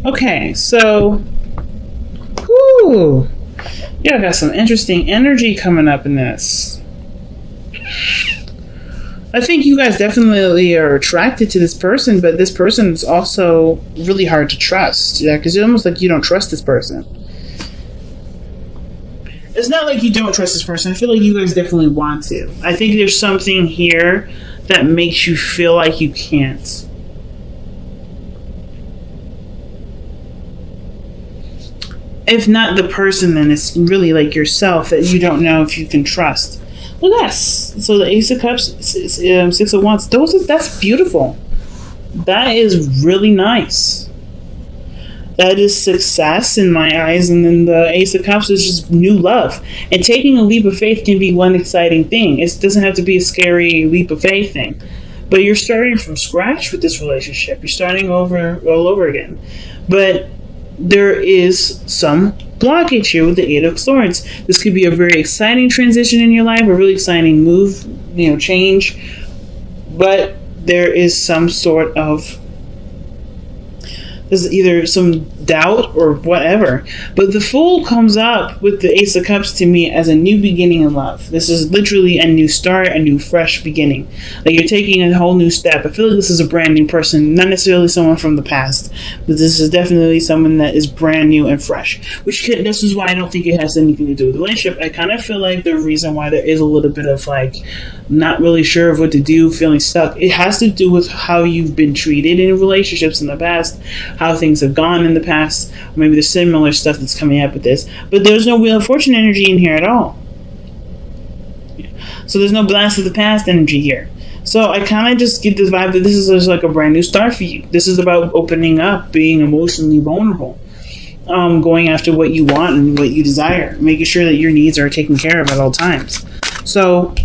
Okay, so, whoo, yeah, I got some interesting energy coming up in this. I think you guys definitely are attracted to this person, but this person is also really hard to trust. Yeah, because it's almost like you don't trust this person. It's not like you don't trust this person. I feel like you guys definitely want to. I think there's something here that makes you feel like you can't. If not the person, then it's really like yourself that you don't know if you can trust. Look at this. So the Ace of Cups, Six of Wands. That's beautiful. That is really nice. That is success in my eyes. And then the Ace of Cups is just new love. And taking a leap of faith can be one exciting thing. It doesn't have to be a scary leap of faith thing. But you're starting from scratch with this relationship. You're starting over all over again. But there is some blockage here with the Eight of Swords. This could be a very exciting transition in your life, a really exciting move, change. But there is some sort of, there's either some doubt or whatever. But the Fool comes up with the Ace of Cups to me as a new beginning in love. This is literally a new start, a new fresh beginning. Like you're taking a whole new step. I feel like this is a brand new person, not necessarily someone from the past, but this is definitely someone that is brand new and fresh. This is why I don't think it has anything to do with the relationship. I kind of feel like the reason why there is a little bit of like not really sure of what to do, feeling stuck, it has to do with how you've been treated in relationships in the past, how things have gone in the past, or maybe there's similar stuff that's coming up with this. But there's no Wheel of Fortune energy in here at all. So there's no Blast of the Past energy here. So I kind of just get this vibe that this is just like a brand new start for you. This is about opening up, being emotionally vulnerable, going after what you want and what you desire, making sure that your needs are taken care of at all times. So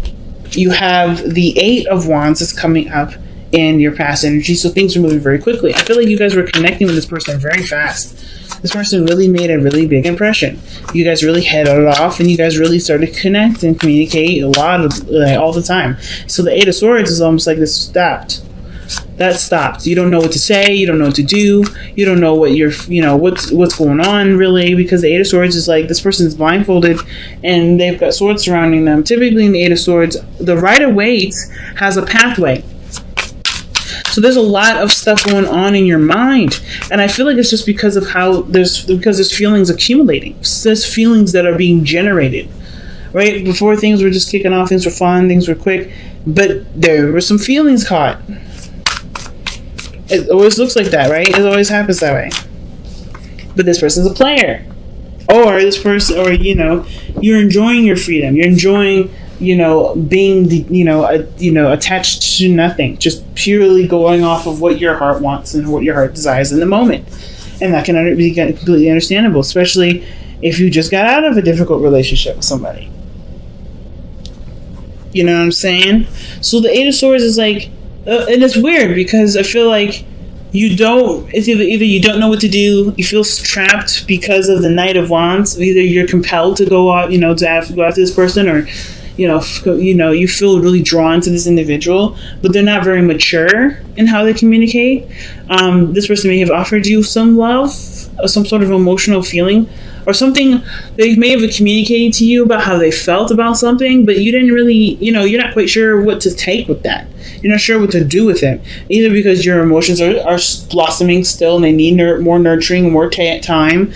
you have the Eight of Wands that's coming up in your past energy, so things are moving very quickly. I feel like you guys were connecting with this person very fast. This person really made a really big impression. You guys really hit it off, and you guys really started to connect and communicate a lot of all the time. So the Eight of Swords is almost like this stopped. That stopped. You don't know what to say. You don't know what to do. You don't know what what's going on really, because the Eight of Swords is like this person's blindfolded and they've got swords surrounding them. Typically in the Eight of Swords, the Rider-Waite has a pathway. So there's a lot of stuff going on in your mind, and I feel like it's just because of there's feelings accumulating. There's feelings that are being generated. Right before things were just kicking off, things were fun, things were quick, but there were some feelings caught. It always looks like that, right? It always happens that way. But this person's a player, or this person, or you're enjoying your freedom. You're enjoying, being attached to nothing, just purely going off of what your heart wants and what your heart desires in the moment, and that can be completely understandable, especially if you just got out of a difficult relationship with somebody. You know what I'm saying? So the Eight of Swords is like. And it's weird because I feel like it's either you don't know what to do, you feel trapped because of the Knight of Wands. Either you're compelled to go out, to have to go after this person, or you feel really drawn to this individual, but they're not very mature in how they communicate. This person may have offered you some love, or some sort of emotional feeling, or something. They may have communicated to you about how they felt about something, but you didn't really, you're not quite sure what to take with that. You're not sure what to do with it, either because your emotions are blossoming still and they need more nurturing, more time,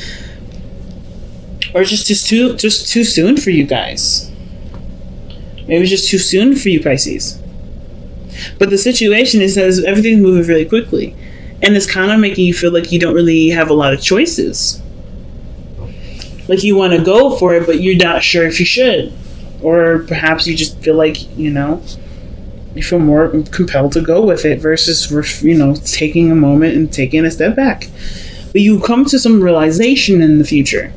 or it's just too soon for you guys. Maybe it's just too soon for you, Pisces. But the situation is that everything's moving really quickly, and it's kind of making you feel like you don't really have a lot of choices. Like you want to go for it, but you're not sure if you should, or perhaps you just feel like you feel more compelled to go with it versus taking a moment and taking a step back. But you come to some realization in the future.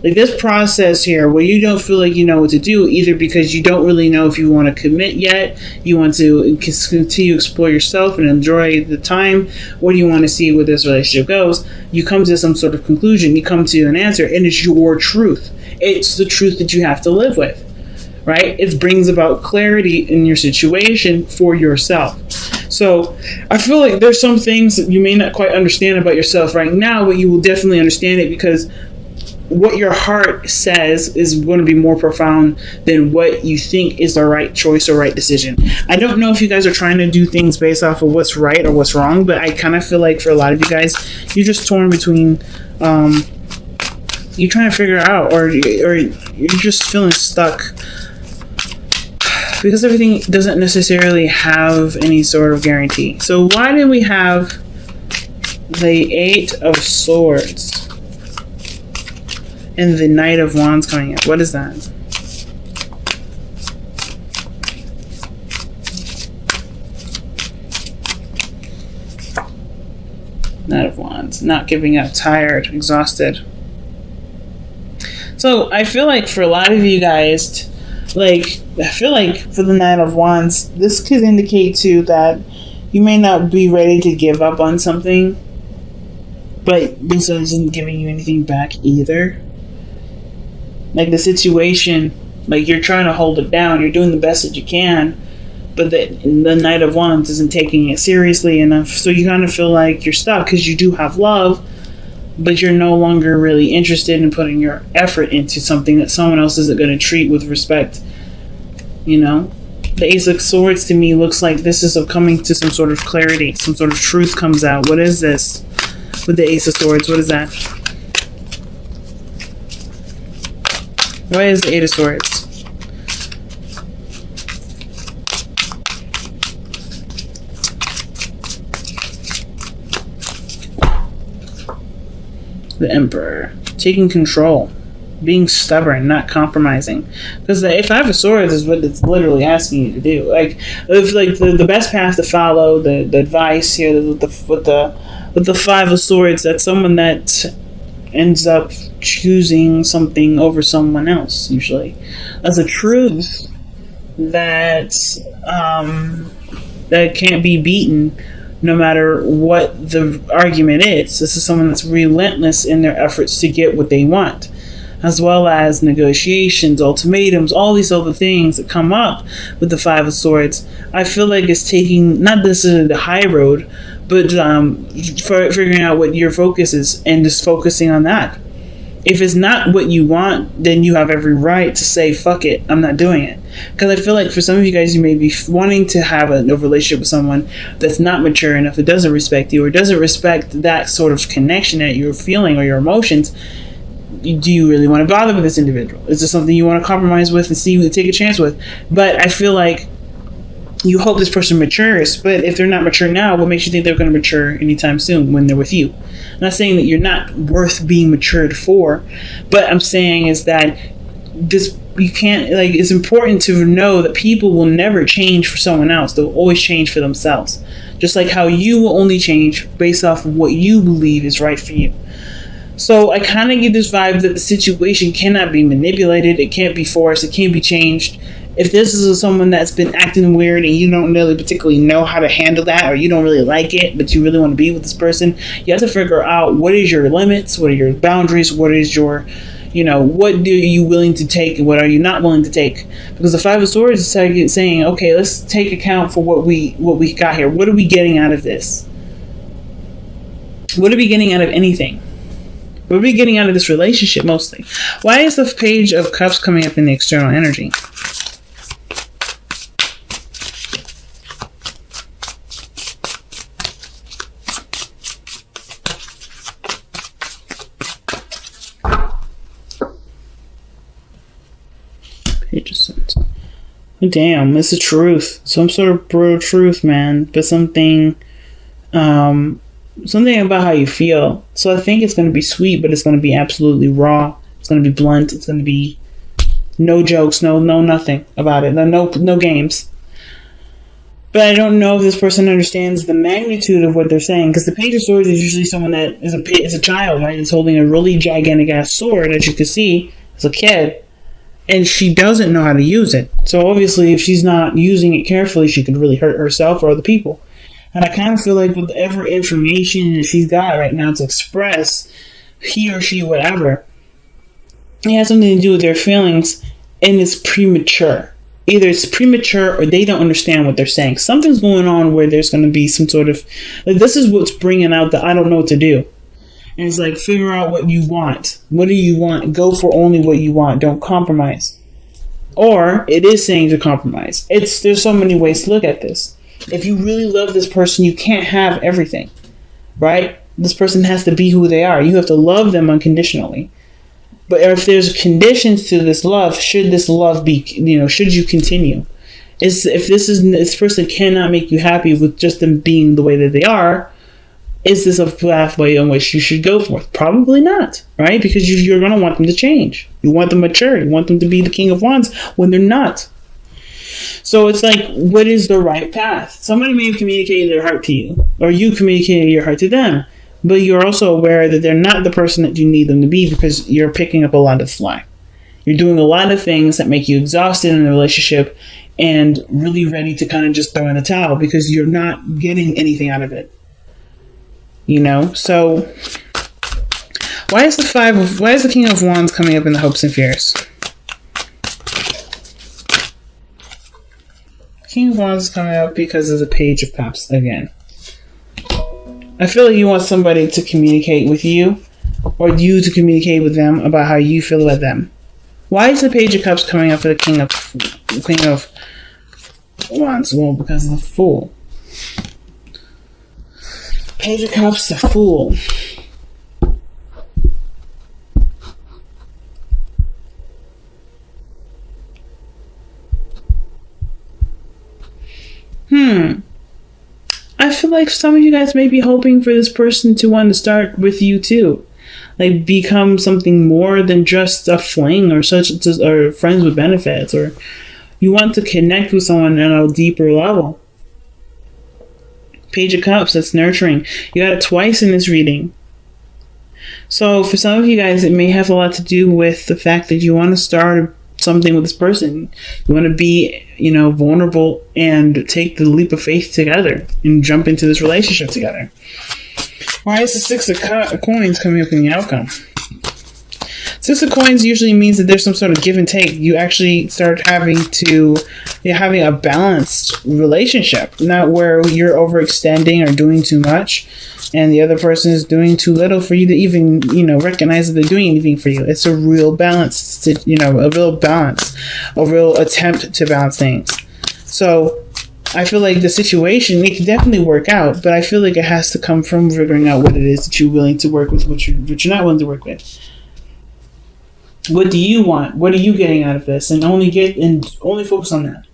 Like this process here where you don't feel like you know what to do, either because you don't really know if you want to commit yet, you want to continue to explore yourself and enjoy the time, or do you want to see where this relationship goes. You come to some sort of conclusion, you come to an answer, and it's your truth. It's the truth that you have to live with, right? It brings about clarity in your situation for yourself. So I feel like there's some things that you may not quite understand about yourself right now, but you will definitely understand it because what your heart says is going to be more profound than what you think is the right choice or right decision. I don't know if you guys are trying to do things based off of what's right or what's wrong, but I kind of feel like for a lot of you guys, you're just torn between, you're trying to figure out, or you're just feeling stuck because everything doesn't necessarily have any sort of guarantee. So why do we have the Eight of Swords and the Knight of Wands coming up? What is that? Knight of Wands. Not giving up. Tired. Exhausted. So I feel like for a lot of you guys, like, I feel like for the Knight of Wands, this could indicate too that you may not be ready to give up on something, but this isn't giving you anything back either. Like the situation, like you're trying to hold it down, you're doing the best that you can, but the Knight of Wands isn't taking it seriously enough. So you kind of feel like you're stuck because you do have love, but you're no longer really interested in putting your effort into something that someone else isn't going to treat with respect. You know? The Ace of Swords to me looks like this is coming to some sort of clarity, some sort of truth comes out. What is this with the Ace of Swords? What is that? Why is the Eight of Swords? The Emperor. Taking control. Being stubborn, not compromising. Because the Five of Swords is what it's literally asking you to do. Like, if like the best path to follow, the advice here with the Five of Swords, that's someone that ends up choosing something over someone else, usually. That's a truth that that can't be beaten no matter what the argument is. This is someone that's relentless in their efforts to get what they want, as well as negotiations, ultimatums, all these other things that come up with the Five of Swords. I feel like it's taking, not necessarily the high road, but for figuring out what your focus is and just focusing on that. If it's not what you want, then you have every right to say, fuck it, I'm not doing it. Because I feel like for some of you guys, you may be wanting to have a relationship with someone that's not mature enough, that doesn't respect you, or doesn't respect that sort of connection that you're feeling or your emotions. Do you really want to bother with this individual? Is this something you want to compromise with and see, take a chance with? But I feel like you hope this person matures, but if they're not mature now, what makes you think they're going to mature anytime soon when they're with you? I'm not saying that you're not worth being matured for, but I'm saying is that this, you can't, like, it's important to know that people will never change for someone else. They'll always change for themselves. Just like how you will only change based off of what you believe is right for you. So I kind of get this vibe that the situation cannot be manipulated, it can't be forced, it can't be changed. If this is someone that's been acting weird and you don't really particularly know how to handle that, or you don't really like it, but you really want to be with this person, you have to figure out what is your limits, what are your boundaries, what is your, what are you willing to take and what are you not willing to take? Because the Five of Swords is saying, okay, let's take account for what we got here. What are we getting out of this? What are we getting out of anything? What are we getting out of this relationship mostly? Why is the Page of Cups coming up in the external energy? Page of Swords. Damn, it's the truth. Some sort of brutal truth, man. But something about how you feel. So I think it's going to be sweet, but it's going to be absolutely raw. It's going to be blunt. It's going to be no jokes, no nothing about it. No games. But I don't know if this person understands the magnitude of what they're saying, because the Page of Swords is usually someone that is a child, right? It's holding a really gigantic ass sword, as you can see, as a kid. And she doesn't know how to use it. So obviously, if she's not using it carefully, she could really hurt herself or other people. And I kind of feel like with whatever information that she's got right now to express, he or she, whatever, it has something to do with their feelings, and it's premature. either it's premature or they don't understand what they're saying. Something's going on where there's going to be some sort of, like, this is what's bringing out the I don't know what to do. And it's like, figure out what you want. What do you want? Go for only what you want. Don't compromise. Or it is saying to compromise. There's so many ways to look at this. If you really love this person, you can't have everything, right? This person has to be who they are. You have to love them unconditionally. But if there's conditions to this love, should this love be, should you continue? If this person cannot make you happy with just them being the way that they are, is this a pathway in which you should go for? Probably not, right? Because you're going to want them to change. You want them mature. You want them to be the King of Wands when they're not. So it's like, what is the right path? Somebody may have communicated their heart to you, or you communicated your heart to them, but you're also aware that they're not the person that you need them to be because you're picking up a lot of slack. You're doing a lot of things that make you exhausted in the relationship and really ready to kind of just throw in the towel because you're not getting anything out of it. So why is the King of Wands coming up in the hopes and fears? King of Wands is coming up because of the Page of Cups again. I feel like you want somebody to communicate with you, or you to communicate with them about how you feel about them. Why is the Page of Cups coming up for the King of Wands? Well, because of the Fool. Page of Cups, the Fool. I feel like some of you guys may be hoping for this person to want to start with you too. Like, become something more than just a fling or or friends with benefits, or you want to connect with someone on a deeper level. Page of Cups, that's nurturing. You got it twice in this reading. So for some of you guys, it may have a lot to do with the fact that you want to start something with this person. You want to be, vulnerable and take the leap of faith together and jump into this relationship together. Why is the Six of Coins coming up in the outcome? Six of Coins usually means that there's some sort of give and take. You actually start having a balanced relationship, not where you're overextending or doing too much and the other person is doing too little for you to even, recognize that they're doing anything for you. It's a real balance, a real attempt to balance things. So I feel like the situation, it can definitely work out, but I feel like it has to come from figuring out what it is that you're willing to work with, what you're not willing to work with. What do you want? What are you getting out of this? And only focus on that.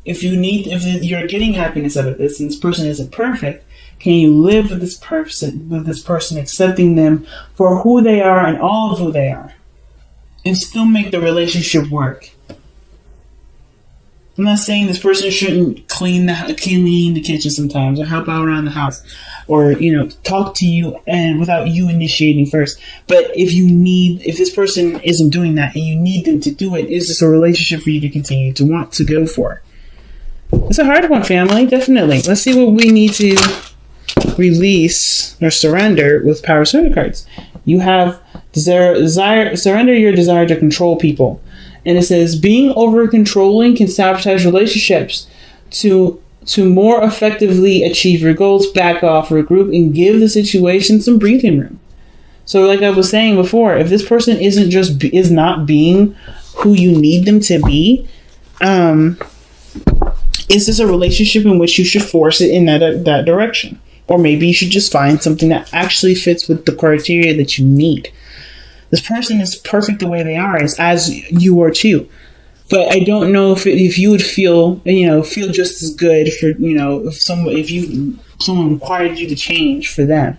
If you're getting happiness out of this and this person isn't perfect, can you live with this person, accepting them for who they are and all of who they are, and still make the relationship work? I'm not saying this person shouldn't clean the kitchen sometimes, or help out around the house, or talk to you and without you initiating first. But if this person isn't doing that and you need them to do it, is this a relationship for you to continue to want to go for? It's a hard one, family, definitely. Let's see what we need to release or surrender with Power Surrender cards. You have surrender your desire to control people. And it says, being over controlling can sabotage relationships. To more effectively achieve your goals, back off, regroup, and give the situation some breathing room. So like I was saying before, if this person is not being who you need them to be, is this a relationship in which you should force it in that direction? Or maybe you should just find something that actually fits with the criteria that you need. This person is perfect the way they are, as you are too. But I don't know if you would feel just as good for, if someone required you to change for them.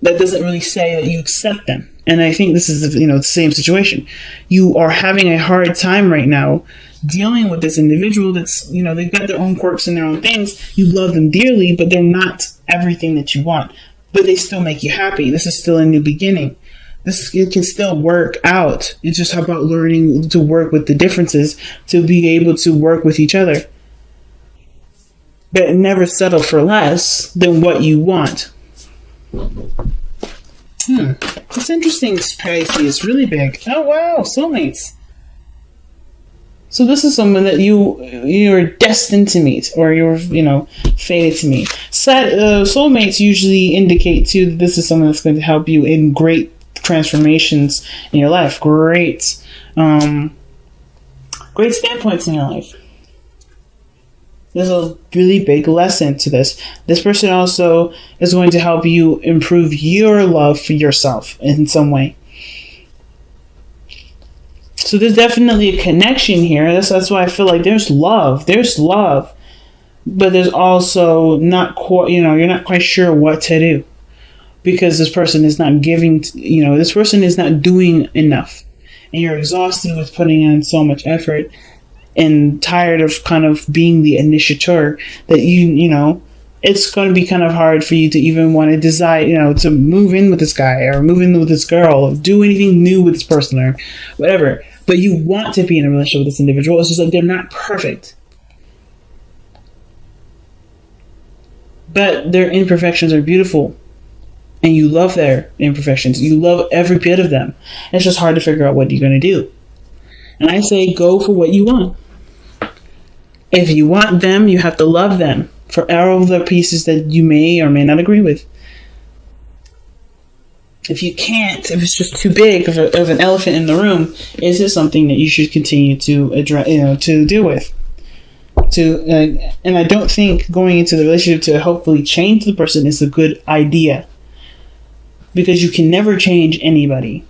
That doesn't really say that you accept them. And I think this is, the same situation. You are having a hard time right now dealing with this individual that's, they've got their own quirks and their own things. You love them dearly, but they're not everything that you want. But they still make you happy. This is still a new beginning. It can still work out. It's just about learning to work with the differences to be able to work with each other. But never settle for less than what you want. It's interesting, Pisces. It's really big. Oh, wow. Soulmates. So this is someone that you're destined to meet, or you're fated to meet. Soulmates usually indicate too that this is someone that's going to help you in great transformations in your life. Great standpoints in your life. There's a really big lesson to this. This person also is going to help you improve your love for yourself in some way. So there's definitely a connection here. That's why I feel like there's love. There's love. But there's also not quite, you're not quite sure what to do. Because this person is not giving, this person is not doing enough. And you're exhausted with putting in so much effort and tired of kind of being the initiator that it's going to be kind of hard for you to even want to decide, to move in with this guy or move in with this girl or do anything new with this person or whatever. But you want to be in a relationship with this individual. It's just like they're not perfect. But their imperfections are beautiful. And you love their imperfections. You love every bit of them. It's just hard to figure out what you're going to do. And I say go for what you want. If you want them, you have to love them for all of the pieces that you may or may not agree with. If you can't, if it's just too big of an elephant in the room, is it something that you should continue to address, to deal with? And I don't think going into the relationship to hopefully change the person is a good idea. Because you can never change anybody.